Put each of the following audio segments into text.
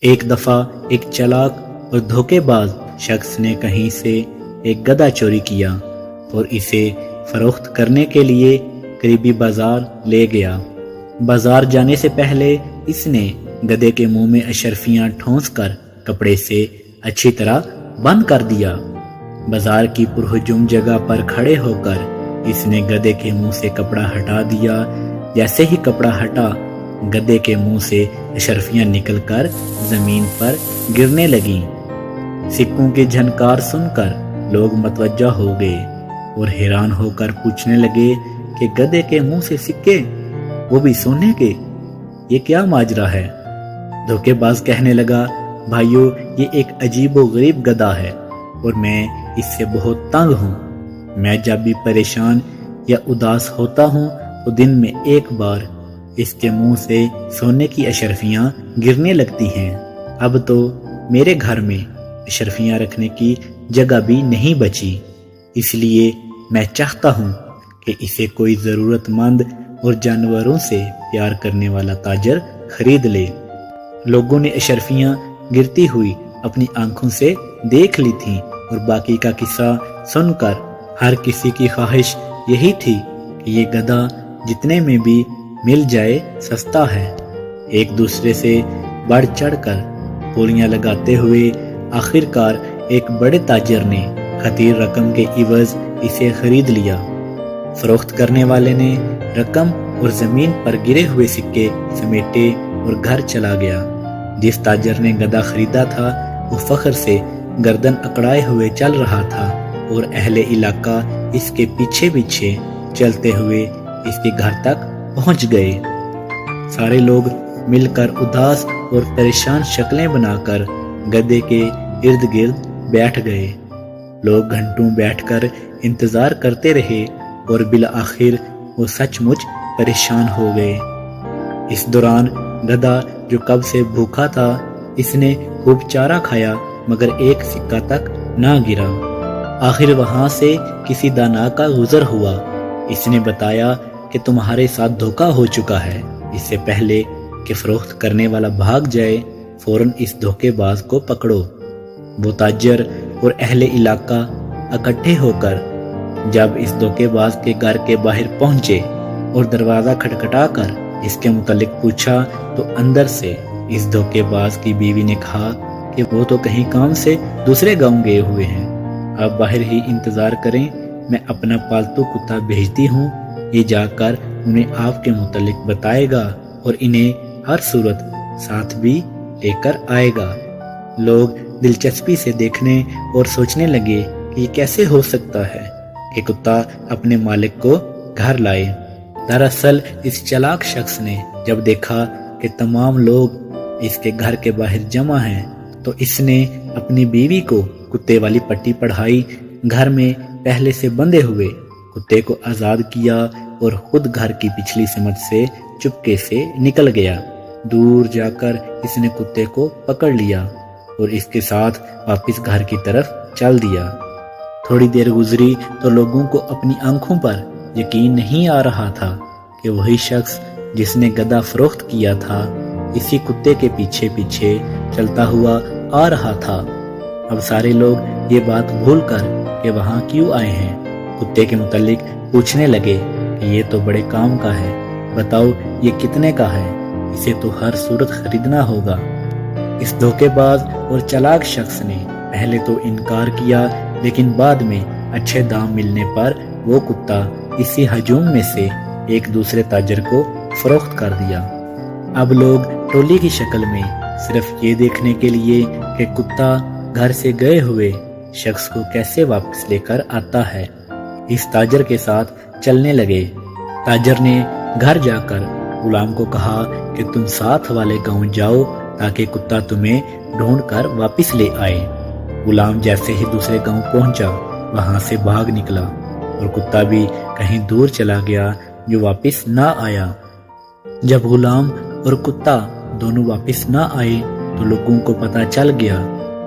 ایک دفعہ ایک چالاک اور دھوکے باز شخص نے کہیں سے ایک گدھا چوری کیا اور اسے فروخت کرنے کے لیے قریبی بازار لے گیا۔ بازار جانے سے پہلے اس نے گدھے کے منہ میں اشرفیاں ٹھونس کر کپڑے سے اچھی طرح بند کر دیا۔ بازار کی پرہجوم جگہ پر کھڑے ہو کر اس نے گدھے کے منہ سے کپڑا ہٹا دیا۔ جیسے ہی کپڑا ہٹا، گدھے کے منہ سے اشرفیاں نکل کر زمین پر گرنے لگیں۔ سکوں کی جھنکار سن کر لوگ متوجہ ہو گئے اور حیران ہو کر پوچھنے لگے کہ گدھے کے منہ سے سکے، وہ بھی سونے کے، یہ کیا ماجرا ہے؟ دھوکے باز کہنے لگا، بھائیو، یہ ایک عجیب و غریب گدھا ہے اور میں اس سے بہت تنگ ہوں۔ میں جب بھی پریشان یا اداس ہوتا ہوں تو دن میں ایک بار اس کے منہ سے سونے کی اشرفیاں گرنے لگتی ہیں۔ اب تو میرے گھر میں اشرفیاں رکھنے کی جگہ بھی نہیں بچی، اس لیے میں چاہتا ہوں کہ اسے کوئی ضرورت مند اور جانوروں سے پیار کرنے والا تاجر خرید لے۔ لوگوں نے اشرفیاں گرتی ہوئی اپنی آنکھوں سے دیکھ لی تھیں اور باقی کا قصہ سن کر ہر کسی کی خواہش یہی تھی کہ یہ گدھا جتنے میں بھی مل جائے سستا ہے۔ ایک دوسرے سے بڑھ چڑھ کر بولیاں لگاتے ہوئے آخر کار ایک بڑے تاجر نے خطیر رقم کے عوض اسے خرید لیا۔ فروخت کرنے والے نے رقم اور زمین پر گرے ہوئے سکے سمیٹے اور گھر چلا گیا۔ جس تاجر نے گدھا خریدا تھا وہ فخر سے گردن اکڑائے ہوئے چل رہا تھا اور اہل علاقہ اس کے پیچھے پیچھے چلتے ہوئے اس کے گھر تک پہنچ گئے۔ سارے لوگ مل کر اداس اور پریشان شکلیں بنا کر گدھے کے ارد گرد بیٹھ گئے۔ لوگ گھنٹوں بیٹھ کر انتظار کرتے رہے اور بالآخر وہ سچ مچ پریشان ہو گئے۔ اس دوران گدھا جو کب سے بھوکا تھا، اس نے خوب چارہ کھایا مگر ایک سکہ تک نہ گرا۔ آخر وہاں سے کسی دانا کا گزر ہوا۔ اس نے بتایا کہ تمہارے ساتھ دھوکا ہو چکا ہے۔ اس سے پہلے کہ فروخت کرنے والا بھاگ جائے، فوراً اس دھوکے باز کو پکڑو۔ وہ تاجر اور اہل علاقہ اکٹھے ہو کر جب اس دھوکے باز کے گھر کے باہر پہنچے اور دروازہ کھٹکھٹا کر اس کے متعلق پوچھا تو اندر سے اس دھوکے باز کی بیوی نے کہا کہ وہ تو کہیں کام سے دوسرے گاؤں گئے ہوئے ہیں، آپ باہر ہی انتظار کریں، میں اپنا پالتو کتا بھیجتی ہوں، یہ جا کر انہیں آپ کے متعلق بتائے گا اور انہیں ہر صورت ساتھ بھی لے کر آئے گا۔ لوگ دلچسپی سے دیکھنے اور سوچنے لگے کہ یہ کیسے ہو سکتا ہے کہ کتا اپنے مالک کو گھر لائے۔ دراصل اس چالاک شخص نے جب دیکھا کہ تمام لوگ اس کے گھر کے باہر جمع ہیں تو اس نے اپنی بیوی کو کتے والی پٹی پڑھائی، گھر میں پہلے سے بندھے ہوئے کتے کو آزاد کیا اور خود گھر کی پچھلی سمت سے چپکے سے نکل گیا۔ دور جا کر اس نے کتے کو پکڑ لیا اور اس کے ساتھ واپس گھر کی طرف چل دیا۔ تھوڑی دیر گزری تو لوگوں کو اپنی آنکھوں پر یقین نہیں آ رہا تھا کہ وہی شخص جس نے گدھا فروخت کیا تھا اسی کتے کے پیچھے پیچھے چلتا ہوا آ رہا تھا۔ اب سارے لوگ یہ بات بھول کر کہ وہاں کیوں آئے ہیں، کتے کے متعلق پوچھنے لگے کہ یہ تو بڑے کام کا ہے، بتاؤ یہ کتنے کا ہے، اسے تو ہر صورت خریدنا ہوگا۔ اس دھوکے باز اور چالاک شخص نے پہلے تو انکار کیا لیکن بعد میں اچھے دام ملنے پر وہ کتا اسی ہجوم میں سے ایک دوسرے تاجر کو فروخت کر دیا۔ اب لوگ ٹولی کی شکل میں صرف یہ دیکھنے کے لیے کہ کتا گھر سے گئے ہوئے شخص کو کیسے واپس لے کر آتا ہے، اس تاجر کے ساتھ چلنے لگے۔ تاجر نے گھر جا کر غلام کو کہا کہ تم ساتھ والے گاؤں جاؤ تاکہ کتا تمہیں ڈھونڈ کر واپس لے آئے۔ غلام جیسے ہی دوسرے گاؤں پہنچا وہاں سے بھاگ نکلا اور کتا بھی کہیں دور چلا گیا جو واپس نہ آیا۔ جب غلام اور کتا دونوں واپس نہ آئے تو لوگوں کو پتہ چل گیا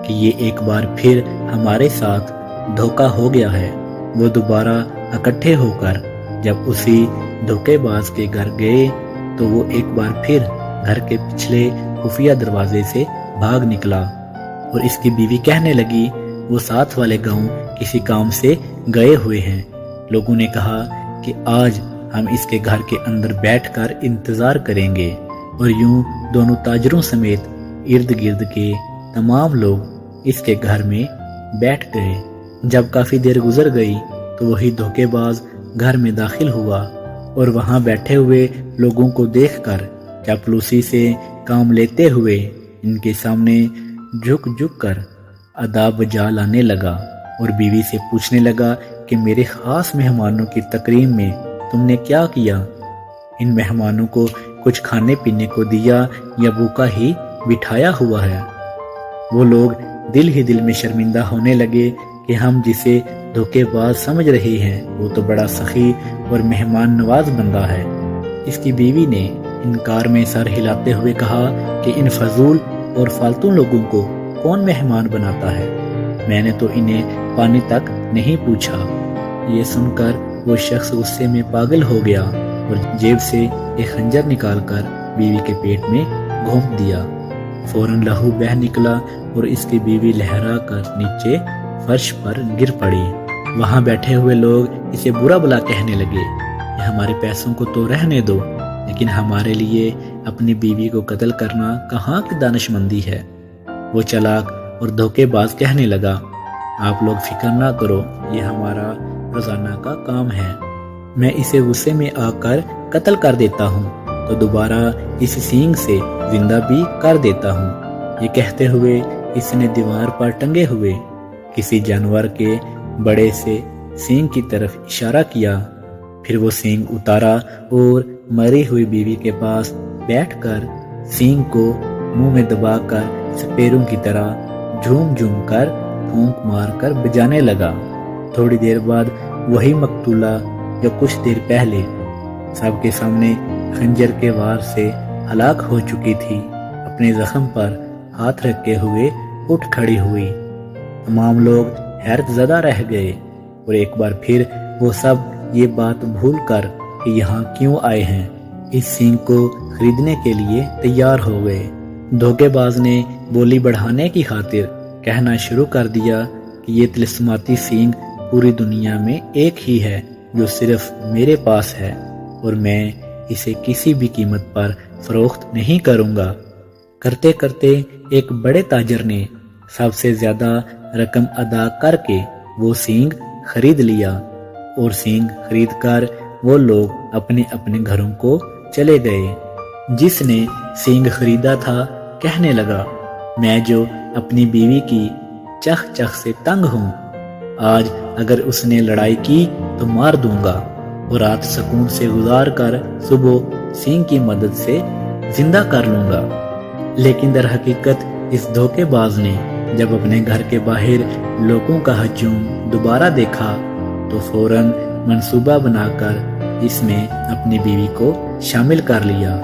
کہ یہ ایک بار پھر ہمارے ساتھ دھوکا ہو گیا ہے۔ وہ دوبارہ اکٹھے ہو کر جب اسی دھوکے باز کے گھر گئے تو وہ ایک بار پھر گھر کے پچھلے خفیہ دروازے سے بھاگ نکلا اور اس کی بیوی کہنے لگی وہ ساتھ والے گاؤں کسی کام سے گئے ہوئے ہیں۔ لوگوں نے کہا کہ آج ہم اس کے گھر کے اندر بیٹھ کر انتظار کریں گے، اور یوں دونوں تاجروں سمیت ارد گرد کے تمام لوگ اس کے گھر میں بیٹھ گئے۔ جب کافی دیر گزر گئی تو وہی دھوکے باز گھر میں داخل ہوا اور وہاں بیٹھے ہوئے لوگوں کو دیکھ کر چاپلوسی سے کام لیتے ہوئے ان کے سامنے جھک جھک کر ادا بجا لانے لگا اور بیوی سے پوچھنے لگا کہ میرے خاص مہمانوں کی تکریم میں تم نے کیا کیا؟ ان مہمانوں کو کچھ کھانے پینے کو دیا یا بھوکا ہی بٹھایا ہوا ہے؟ وہ لوگ دل ہی دل میں شرمندہ ہونے لگے کہ ہم جسے دھوکے باز سمجھ رہے ہیں وہ تو بڑا سخی اور مہمان نواز بندہ ہے۔ اس کی بیوی نے انکار میں سر ہلاتے ہوئے کہا کہ ان فضول اور فالتو لوگوں کو کون مہمان بناتا ہے؟ میں نے تو انہیں پانی تک نہیں پوچھا۔ یہ سن کر وہ شخص غصے میں پاگل ہو گیا اور جیب سے ایک خنجر نکال کر بیوی کے پیٹ میں گھونپ دیا۔ فوراً لہو بہہ نکلا اور اس کی بیوی لہرا کر نیچے فرش پر گر پڑی۔ وہاں بیٹھے ہوئے لوگ اسے برا بلا کہنے لگے کہ ہمارے پیسوں کو تو رہنے دو، لیکن ہمارے لیے اپنی بیوی کو قتل کرنا کہاں کی دانش مندی ہے۔ وہ چلاک اور دھوکے باز کہنے لگا، آپ لوگ فکر نہ کرو، یہ ہمارا روزانہ کا کام ہے۔ میں اسے غصے میں آ کر قتل کر دیتا ہوں تو دوبارہ اس سینگ سے زندہ بھی کر دیتا ہوں۔ یہ کہتے ہوئے اس نے دیوار پر ٹنگے ہوئے کسی جانور کے بڑے سے سینگ کی طرف اشارہ کیا، پھر وہ سینگ اتارا اور مری ہوئی بیوی کے پاس بیٹھ کر سینگ کو منہ میں دبا کر سپیروں کی طرح جھوم جھوم کر پھونک مار کر بجانے لگا۔ تھوڑی دیر بعد وہی مقتولہ جو کچھ دیر پہلے سب کے سامنے خنجر کے وار سے ہلاک ہو چکی تھی، اپنے زخم پر ہاتھ رکھے ہوئے اٹھ کھڑی ہوئی۔ تمام لوگ حیرت زدہ رہ گئے اور ایک بار پھر وہ سب یہ بات بھول کر کہ یہاں کیوں آئے ہیں اس سینگ کو خریدنے کے لیے تیار ہو گئے۔ دھوکے باز نے بولی بڑھانے کی خاطر کہنا شروع کر دیا کہ یہ طلسماتی سینگ پوری دنیا میں ایک ہی ہے جو صرف میرے پاس ہے، اور میں اسے کسی بھی قیمت پر فروخت نہیں کروں گا۔ کرتے کرتے ایک بڑے تاجر نے سب سے زیادہ رقم ادا کر کے وہ سینگ خرید لیا، اور سینگ خرید کر وہ لوگ اپنے اپنے گھروں کو چلے گئے۔ جس نے سینگ خریدا تھا کہنے لگا، میں جو اپنی بیوی کی چخ چخ سے تنگ ہوں، آج اگر اس نے لڑائی کی تو مار دوں گا، اور رات سکون سے گزار کر صبح سینگ کی مدد سے زندہ کر لوں گا۔ لیکن در حقیقت اس دھوکے باز نے جب اپنے گھر کے باہر لوگوں کا ہجوم دوبارہ دیکھا تو فوراً منصوبہ بنا کر اس میں اپنی بیوی کو شامل کر لیا۔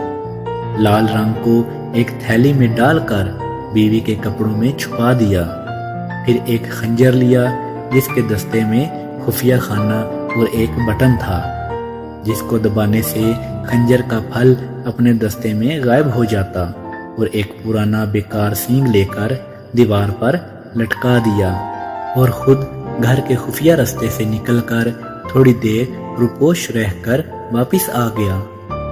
لال رنگ کو ایک تھیلی میں ڈال کر بیوی کے کپڑوں میں چھپا دیا، پھر ایک خنجر لیا جس کے دستے میں خفیہ خانہ اور ایک بٹن تھا، جس کو دبانے سے خنجر کا پھل اپنے دستے میں غائب ہو جاتا، اور ایک پرانا بیکار سینگ لے کر دیوار پر لٹکا دیا، اور خود گھر کے خفیہ رستے سے نکل کر تھوڑی دیر روپوش رہ کر واپس آ گیا،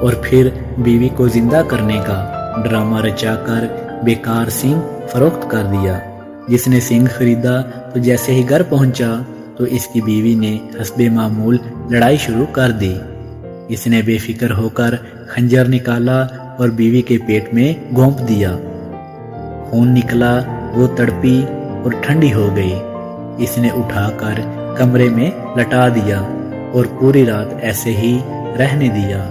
اور پھر بیوی کو زندہ کرنے کا ڈرامہ رچا کر بیکار سینگ فروخت کر دیا۔ جس نے سینگ خریدا تو جیسے ہی گھر پہنچا تو اس کی بیوی نے حسب معمول لڑائی شروع کر دی۔ اس نے بے فکر ہو کر خنجر نکالا اور بیوی کے پیٹ میں گھونپ دیا۔ خون نکلا، وہ تڑپی اور ٹھنڈی ہو گئی۔ اس نے اٹھا کر کمرے میں لٹا دیا اور پوری رات ایسے ہی رہنے دیا۔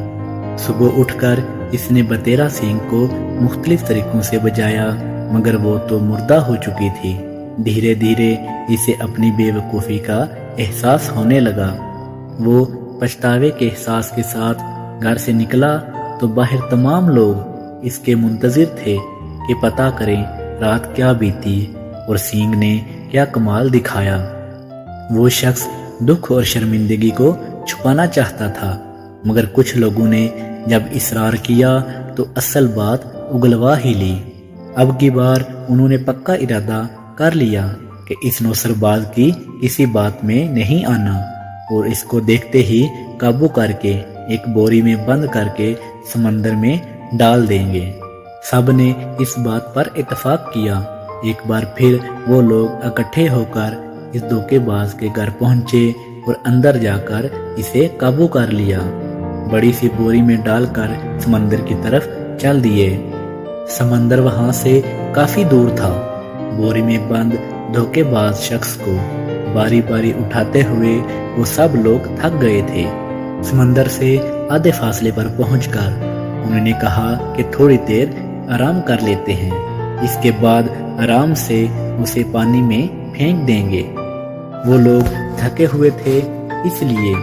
صبح اٹھ کر اس نے بتیرا سینگ کو مختلف طریقوں سے بجایا، مگر وہ تو مردہ ہو چکی تھی۔ دھیرے دھیرے اسے اپنی بے وقوفی کا احساس ہونے لگا۔ وہ پچھتاوے کے احساس کے ساتھ گھر سے نکلا تو باہر تمام لوگ اس کے منتظر تھے کہ پتہ کریں رات کیا بیتی اور سینگ نے کیا کمال دکھایا۔ وہ شخص دکھ اور شرمندگی کو چھپانا چاہتا تھا، مگر کچھ لوگوں نے جب اصرار کیا تو اصل بات اگلوا ہی لی۔ اب کی بار انہوں نے پکا ارادہ کر لیا کہ اس نوسرباز کی کسی بات میں نہیں آنا اور اس کو دیکھتے ہی قابو کر کے ایک بوری میں بند کر کے سمندر میں ڈال دیں گے۔ سب نے اس بات پر اتفاق کیا۔ ایک بار پھر وہ لوگ اکٹھے ہو کر اس دھوکے باز کے گھر پہنچے اور اندر جا کر اسے قابو کر لیا۔ بڑی سی بوری میں ڈال کر سمندر کی طرف چل دیے۔ سمندر وہاں سے کافی دور تھا۔ بوری میں بند دھوکے باز شخص کو باری باری اٹھاتے ہوئے وہ سب لوگ تھک گئے تھے۔ سمندر سے آدھے فاصلے پر پہنچ کر انہوں نے کہا کہ تھوڑی دیر آرام کر لیتے ہیں، اس کے بعد آرام سے اسے پانی میں پھینک دیں گے۔ وہ لوگ تھکے ہوئے تھے، اس لیے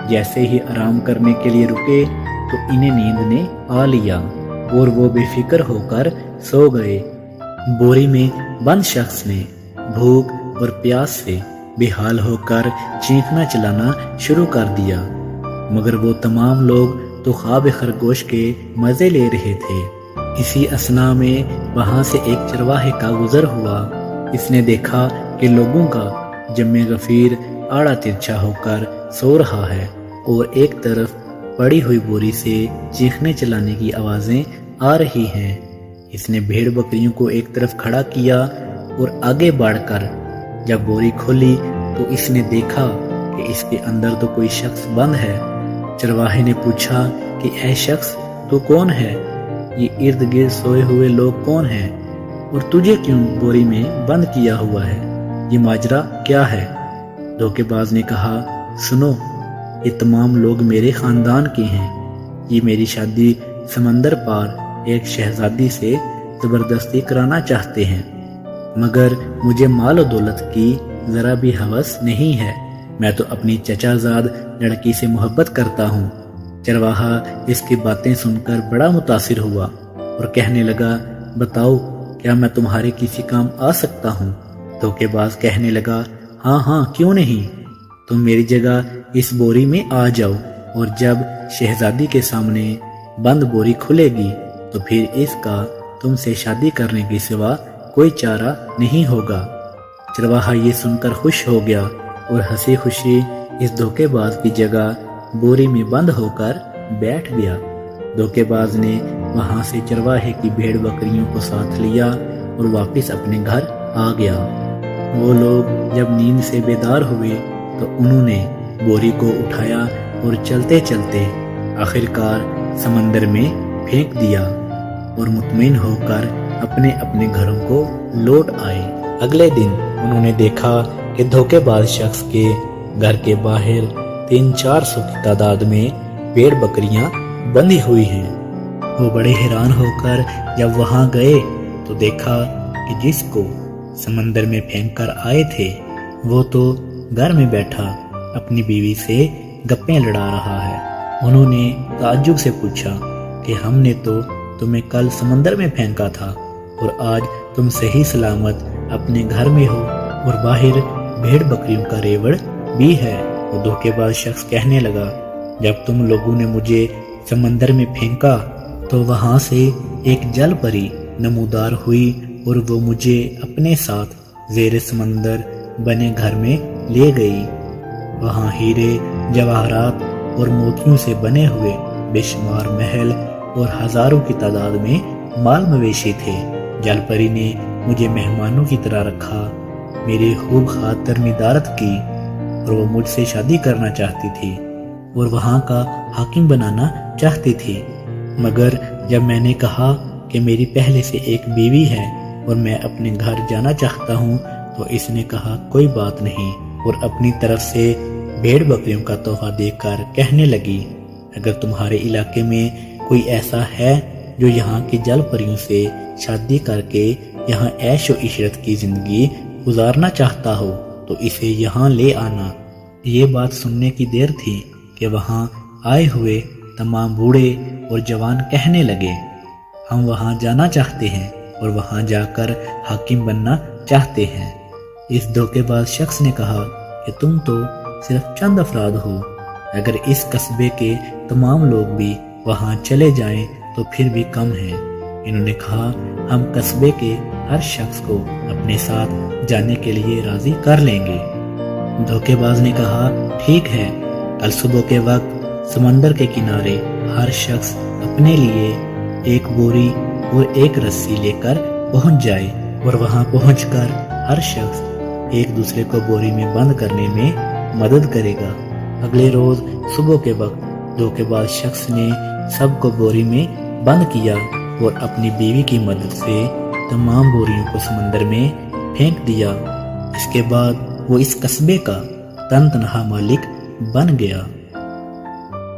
جیسے ہی آرام کرنے کے لیے رکے تو انہیں نیند نے آ لیا اور وہ بے فکر ہو کر سو گئے۔ بوری میں بند شخص نے بھوک اور پیاس سے بے حال ہو کر چیخنا چلانا شروع کر دیا، مگر وہ تمام لوگ تو خواب خرگوش کے مزے لے رہے تھے۔ اسی اثنا میں وہاں سے ایک چرواہے کا گزر ہوا۔ اس نے دیکھا کہ لوگوں کا جمع غفیر آڑا ترچھا ہو کر سو رہا ہے اور ایک طرف پڑی ہوئی بوری سے چیخنے چلانے کی آوازیں آ رہی ہیں۔ اس نے بھیڑ بکریوں کو ایک طرف کھڑا کیا اور آگے بڑھ کر جب بوری کھولی تو اس نے دیکھا کہ اس کے اندر تو کوئی شخص بند ہے۔ چرواہے نے پوچھا کہ اے شخص تو کون ہے؟ یہ ارد گرد سوئے ہوئے لوگ کون ہیں اور تجھے کیوں بوری میں بند کیا ہوا ہے؟ یہ ماجرا کیا ہے؟ دھوکے باز نے کہا، سنو، یہ تمام لوگ میرے خاندان کے ہیں۔ یہ میری شادی سمندر پار ایک شہزادی سے زبردستی کرانا چاہتے ہیں، مگر مجھے مال و دولت کی ذرا بھی ہوس نہیں ہے۔ میں تو اپنی چچا زاد لڑکی سے محبت کرتا ہوں۔ چرواہا اس کی باتیں سن کر بڑا متاثر ہوا اور کہنے لگا، بتاؤ کیا میں تمہارے کسی کام آ سکتا ہوں؟ دھوکے باز کہنے لگا، ہاں ہاں کیوں نہیں، تم میری جگہ اس بوری میں آ جاؤ اور جب شہزادی کے سامنے بند بوری کھلے گی تو پھر اس کا تم سے شادی کرنے کے سوا کوئی چارہ نہیں ہوگا۔ چرواہا یہ سن کر خوش ہو گیا اور ہنسی خوشی اس دھوکے باز کی جگہ بوری میں بند ہو کر بیٹھ گیا۔ دھوکے باز نے وہاں سے چرواہے کی بھیڑ بکریوں کو ساتھ لیا اور واپس اپنے گھر آ گیا۔ وہ لوگ جب نیند سے بیدار ہوئے تو انہوں نے بوری کو اٹھایا اور چلتے چلتے آخرکار سمندر میں پھینک دیا اور مطمئن ہو کر اپنے اپنے گھروں کو لوٹ آئے۔ اگلے دن انہوں نے دیکھا کہ دھوکے باز شخص کے گھر کے باہر 300-400 کی تعداد میں بھیڑ بکریاں بندھی ہوئی ہیں۔ وہ بڑے حیران ہو کر جب وہاں گئے تو دیکھا کہ جس کو سمندر میں پھینک کر آئے تھے وہ تو گھر میں بیٹھا اپنی بیوی سے گپیں لڑا رہا ہے۔ انہوں نے تعجب سے پوچھا کہ ہم نے تو تمہیں کل سمندر میں پھینکا تھا اور آج تم صحیح سلامت اپنے گھر میں ہو اور باہر بھیڑ بکریوں کا ریوڑ بھی ہے۔ وہ دھوکے باز شخص کہنے لگا، جب تم لوگوں نے مجھے سمندر میں پھینکا تو وہاں سے ایک جل پری نمودار ہوئی اور وہ مجھے اپنے ساتھ زیر سمندر بنے گھر میں لے گئی۔ وہاں ہیرے جواہرات اور موتیوں سے بنے ہوئے بے شمار محل اور ہزاروں کی تعداد میں مال مویشی تھے۔ جل پری نے مجھے مہمانوں کی طرح رکھا، میری خوب خاطردارت کی اور وہ مجھ سے شادی کرنا چاہتی تھی اور وہاں کا حاکم بنانا چاہتی تھی، مگر جب میں نے کہا کہ میری پہلے سے ایک بیوی ہے اور میں اپنے گھر جانا چاہتا ہوں تو اس نے کہا کوئی بات نہیں اور اپنی طرف سے بھیڑ بکریوں کا تحفہ دے کر کہنے لگی، اگر تمہارے علاقے میں کوئی ایسا ہے جو یہاں کی جل پریوں سے شادی کر کے یہاں عیش و عشرت کی زندگی گزارنا چاہتا ہو تو اسے یہاں لے آنا۔ یہ بات سننے کی دیر تھی کہ وہاں آئے ہوئے تمام بوڑھے اور جوان کہنے لگے، ہم وہاں جانا چاہتے ہیں اور وہاں جا کر حاکم بننا چاہتے ہیں۔ اس دھوکے باز شخص نے کہا کہ تم تو صرف چند افراد ہو، اگر اس قصبے کے تمام لوگ بھی وہاں چلے جائیں تو پھر بھی کم ہیں۔ انہوں نے کہا ہم قصبے کے ہر شخص کو اپنے ساتھ جانے کے لیے راضی کر لیں گے۔ دھوکے باز نے کہا ٹھیک ہے، کل صبح کے وقت سمندر کے کنارے ہر شخص اپنے لیے ایک بوری اور ایک رسی لے کر پہنچ جائے اور وہاں پہنچ کر ہر شخص ایک دوسرے کو بوری میں بند کرنے میں مدد کرے گا۔ اگلے روز صبح کے وقت دھوکے باز شخص نے سب کو بوری میں بند کیا اور اپنی بیوی کی مدد سے تمام بوریوں کو سمندر میں پھینک دیا۔ اس کے بعد وہ اس قصبے کا تن تنہا مالک بن گیا۔